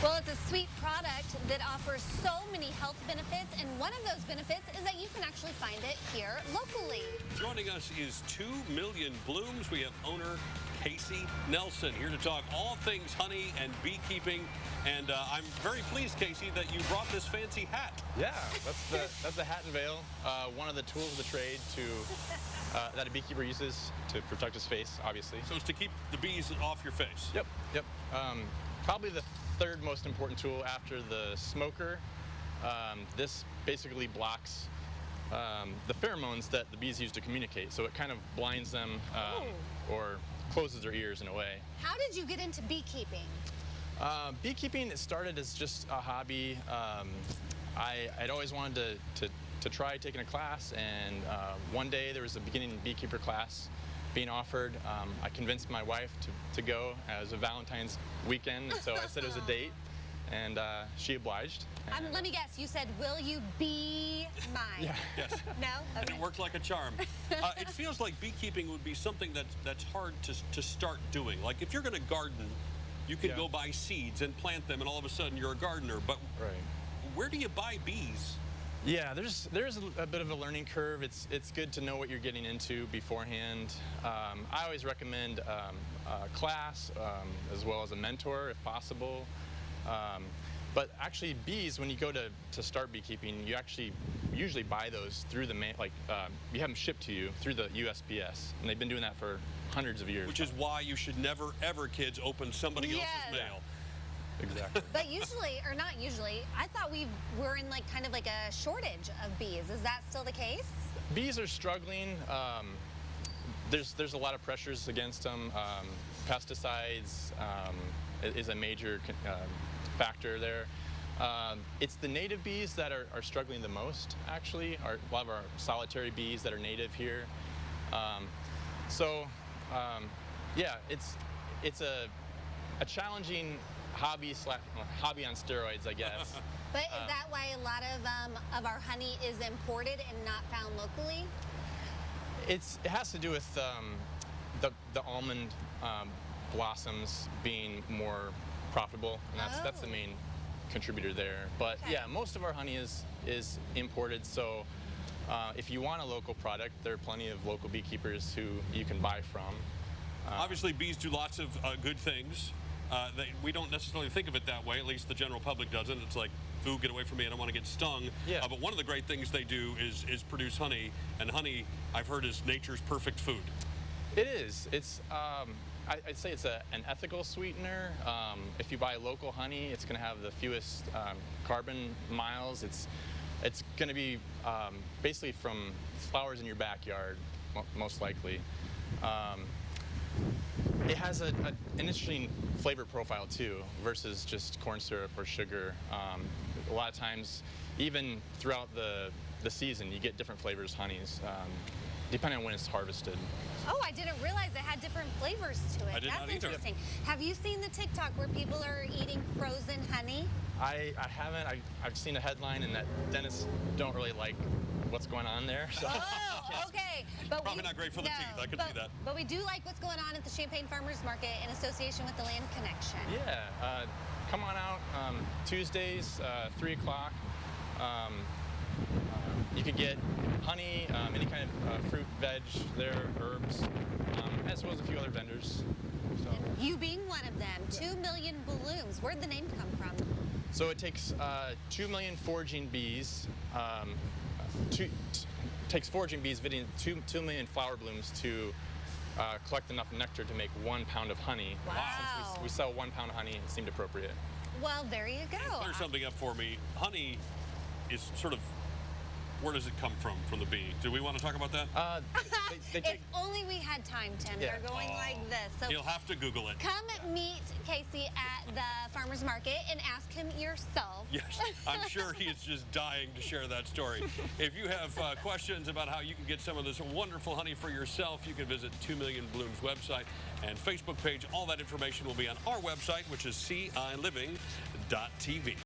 Well, it's a sweet product that offers so many health benefits, and one of those benefits is that you can actually find it here locally. Joining us is 2 Million Blooms. We have owner Casey Nelson here to talk all things honey and beekeeping. And I'm very pleased, Casey, that you brought this fancy hat. Yeah, that's the hat and veil. One of the tools of the trade that a beekeeper uses to protect his face, obviously. So it's to keep the bees off your face. Yep. Probably the third most important tool after the smoker. This basically blocks the pheromones that the bees use to communicate. So it kind of blinds them or closes their ears in a way. How did you get into beekeeping? Beekeeping, it started as just a hobby. I'd always wanted to try taking a class, and one day there was a beginning beekeeper class being offered. I convinced my wife to go as a Valentine's weekend, and so I said it was a date, and she obliged. Let me guess, you said, will you be mine? Yeah. Yes. No? Okay. And it worked like a charm. It feels like beekeeping would be something that's hard to start doing. Like if you're going to garden, you can go buy seeds and plant them, and all of a sudden you're a gardener. But where do you buy bees? Yeah, there's a bit of a learning curve. It's good to know what you're getting into beforehand. I always recommend a class as well as a mentor if possible. But actually, bees, when you go to start beekeeping, you actually usually buy those through the mail. You have them shipped to you through the USPS, and they've been doing that for hundreds of years. Which is why you should never, ever, kids, open somebody else's mail. Exactly. But usually, or not usually, I thought we're in kind of a shortage of bees. Is that still the case? Bees are struggling. There's a lot of pressures against them. Pesticides is a major factor there. It's the native bees that are struggling the most, actually. A lot of our solitary bees that are native here. Yeah, it's a challenging hobby on steroids, I guess. But is that why a lot of our honey is imported and not found locally? It has to do with the almond blossoms being more profitable, and that's the main contributor there. But yeah, most of our honey is imported, so if you want a local product, there are plenty of local beekeepers who you can buy from. Obviously, bees do lots of good things. We don't necessarily think of it that way, at least the general public doesn't. It's like, ooh, get away from me, I don't want to get stung. Yeah. But one of the great things they do is produce honey, and honey, I've heard, is nature's perfect food. It is. It's I'd say it's an ethical sweetener. If you buy local honey, it's going to have the fewest carbon miles. It's going to be basically from flowers in your backyard, most likely. It has an interesting flavor profile too, versus just corn syrup or sugar. A lot of times, even throughout the season, you get different flavors honeys, depending on when it's harvested. Oh, I didn't realize it had different flavors to it. I did not That's either. interesting. Have you seen the TikTok where people are eating frozen honey? I haven't. I've seen a headline, and that dentists don't really like what's going on there. So. Oh, okay. But Probably not great for the teeth, I could see that. But we do like what's going on at the Champaign Farmers Market in association with the Land Connection. Yeah, come on out Tuesdays, 3 o'clock. You can get honey, any kind of fruit, veg there, herbs, as well as a few other vendors. So. You being one of them, 2 Million Blooms. Where'd the name come from? So it takes 2 million foraging bees. Takes foraging bees visiting 2 million flower blooms to collect enough nectar to make 1 pound of honey. Wow. Since we sell 1 pound of honey, it seemed appropriate. Well, there you go. Clear something up for me. Honey is sort of, where does it come from the bee? Do we want to talk about that? If only we had time, Tim. Yeah. They're going like this. So You'll have to Google it. come meet Casey at the farmer's market and ask him yourself. Yes, I'm sure he is just dying to share that story. If you have questions about how you can get some of this wonderful honey for yourself, you can visit 2 Million Blooms website and Facebook page. All that information will be on our website, which is CILiving.tv.